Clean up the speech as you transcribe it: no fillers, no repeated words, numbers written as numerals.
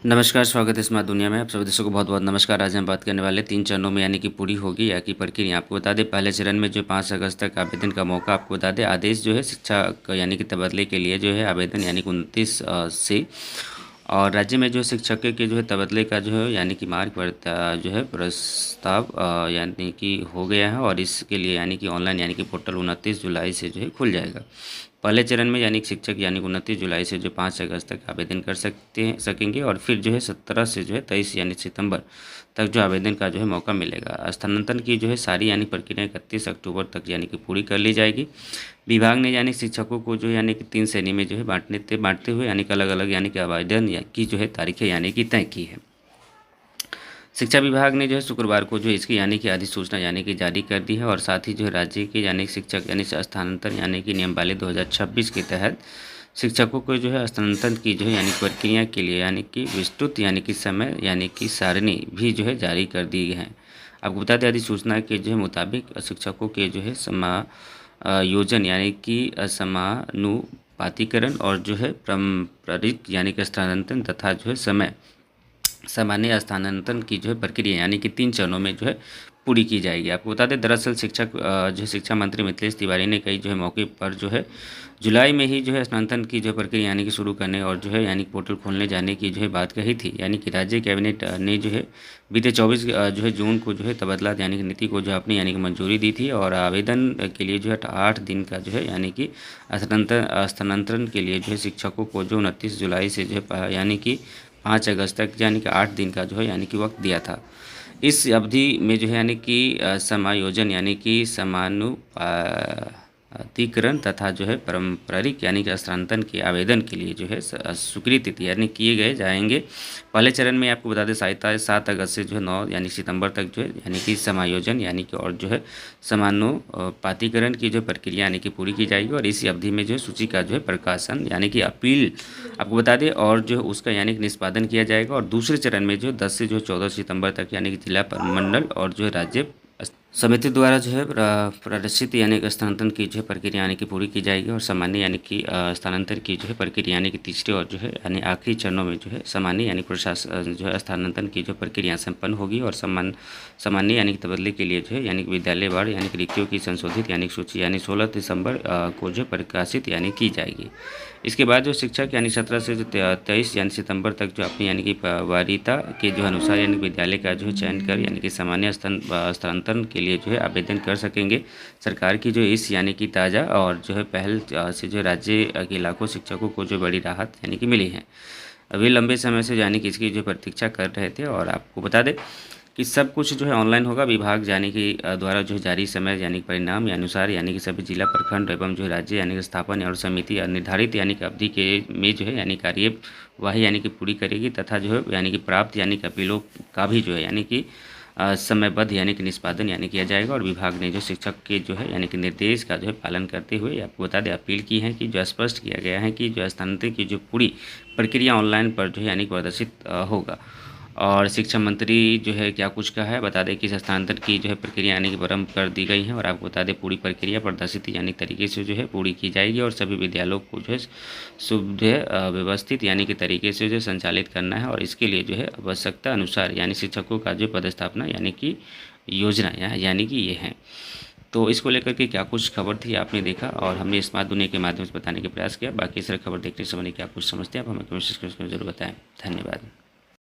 नमस्कार, स्वागत है स्मार्ट दुनिया में। आप सभी दोस्तों को बहुत-बहुत नमस्कार। आज हम बात करने वाले 3 चरणों में यानी कि पूरी होगी या की प्रक्रिया। आपको बता दें पहले चरण में जो 5 अगस्त तक आवेदन का मौका आपको बता दें आदेश जो है शिक्षा क यानी कि तबादले के लिए जो है आवेदन यानी कि 29 से और राज्य में जो शिक्षकों के जो है तबादले का जो है यानी कि मार्ग जो है प्रस्ताव यानी कि हो गया है और इसके लिए यानी कि ऑनलाइन यानी कि पोर्टल 29 जुलाई से जो है खुल जाएगा। पहले चरण में यानी कि शिक्षक यानी 29 जुलाई से जो 5 अगस्त तक आवेदन कर सकेंगे और फिर जो है 17 से जो है 23 यानी सितंबर तक जो आवेदन का जो है मौका मिलेगा। स्थानांतरण की जो है सारी यानी प्रक्रिया 31 अक्टूबर तक यानी कि पूरी कर ली जाएगी। विभाग ने यानी शिक्षकों को जो यानी कि 3 श्रेणी में जो है बांटते हुए यानी कि अलग-अलग यानी कि आवेदन की जो है तारीखें यानी कि तय की है। शिक्षा विभाग ने जो है शुक्रवार को जो इसकी यानी कि अधिसूचना यानी कि जारी कर दी है और साथ ही जो है राज्य के यानी शिक्षक यानी स्थानांतरण यानी कि नियमावली 2026 के तहत शिक्षकों को जो है स्थानांतरण की जो है यानी प्रक्रिया के लिए यानी कि विस्तृत यानी कि समय यानी कि सारणी भी जो है जारी कर दी है। आपको बता दें अधिसूचना के जो है मुताबिक शिक्षकों के जो है योजन यानी कि समानुपातिकरण और जो है पारंपरिक यानी कि स्थानांतरण तथा जो है समय सामान्य स्थानांतरण की जो है प्रक्रिया यानी कि 3 चरणों में जो है पूरी की जाएगी। आपको बता दें दरअसल जो शिक्षा मंत्री मिथिलेश तिवारी ने कई जो है मौके पर जो है जुलाई में ही जो है स्थानांतरण की जो प्रक्रिया यानी कि शुरू करने और जो है यानी पोर्टल खोलने जाने की जो है बात कही थी। यानी कि राज्य कैबिनेट ने जो है बीते 24 जो है जून को जो है तबादला यानी कि नीति को जो अपनी यानी कि मंजूरी दी थी और आवेदन के लिए जो है 8 दिन का जो है यानी कि स्थानांतरण के लिए जो है शिक्षकों को जो 29 जुलाई से जो है यानी कि 5 अगस्त तक यानी कि 8 दिन का जो है यानी कि वक्त दिया था। इस अवधि में जो है यानी कि समायोजन यानी कि समानुपातिकरण तथा जो है पारंपरिक यानी कि स्थानांतरण के आवेदन के लिए जो है स्वीकृति यानी किए गए जाएंगे। पहले चरण में आपको बता दें 7 अगस्त से जो है 9 यानी सितंबर तक जो है यानी कि समायोजन यानी कि और जो है समानुपातिकरण की जो प्रक्रिया यानी कि पूरी की जाएगी और इसी अवधि में जो है सूची का जो है प्रकाशन यानी कि अपील आपको बता दें और जो है उसका यानी कि निष्पादन किया जाएगा और दूसरे चरण में जो 10 से जो 14 सितंबर तक यानी कि जिला मंडल और जो है राज्य समिति द्वारा जो है प्रदर्शित यानी कि स्थानांतरण की जो है प्रक्रिया यानी कि पूरी की जाएगी और सामान्य यानी कि स्थानांतरण की जो है प्रक्रिया यानी कि तीसरे और जो है यानी आखिरी चरणों में जो है सामान्य यानी प्रशासन जो है स्थानांतरण की जो प्रक्रिया संपन्न होगी और सामान्य यानी कि तबादले के लिए जो है यानी कि विद्यालय वार यानी कि रिक्तियों की संशोधित यानी सूची यानी 16 दिसंबर को जो प्रकाशित यानी की जाएगी। इसके बाद जो शिक्षक यानी 17 से जो 23 यानी सितंबर तक जो अपनी यानी कि वरीयता के जो अनुसार यानी विद्यालय का जो है चयन कर यानी कि सामान्य स्थानांतरण के लिए जो है आवेदन कर सकेंगे। सरकार की जो इस यानी कि ताज़ा और जो है पहल से जो राज्य के लाखों शिक्षकों को जो बड़ी राहत यानी कि मिली है। अभी लंबे समय से यानी कि इसकी जो प्रतीक्षा कर रहे थे और आपको बता दें कि सब कुछ जो है ऑनलाइन होगा। विभाग यानी कि द्वारा जो जारी समय यानी कि परिणाम या अनुसार यानी कि सभी जिला प्रखंड एवं जो राज्य यानी कि स्थापन और समिति निर्धारित यानी कि अवधि के में जो है यानी कार्यवाही यानी कि पूरी करेगी तथा जो है यानी कि प्राप्त यानी कि अपीलों का भी जो है यानी कि समयबद्ध यानी कि निष्पादन यानी किया जाएगा और विभाग ने जो शिक्षक के जो है यानी कि निर्देश का जो है पालन करते हुए आपको बता दें अपील की है कि जो स्पष्ट किया गया है कि जो स्थानांतरण की जो पूरी प्रक्रिया ऑनलाइन पर जो है यानी कि प्रदर्शित होगा। और शिक्षा मंत्री जो है क्या कुछ कहा है बता दें कि स्थानांतरण की जो है प्रक्रिया यानी कि प्रारंभ कर दी गई है और आपको बता दें पूरी प्रक्रिया प्रदर्शित यानी तरीके से जो है पूरी की जाएगी और सभी विद्यालयों को जो है व्यवस्थित यानी कि तरीके से जो है संचालित करना है और इसके लिए जो है आवश्यकता अनुसार यानी शिक्षकों का जो पदस्थापना यानी कि योजना यानी कि ये है। तो इसको लेकर के क्या कुछ खबर थी आपने देखा और हमने स्मार्ट दुनिया के माध्यम से बताने का प्रयास किया। बाकी सारी खबर देखने से मैंने क्या कुछ समझते हैं आप हमें कमेंट सेक्शन में जरूर बताएं। धन्यवाद।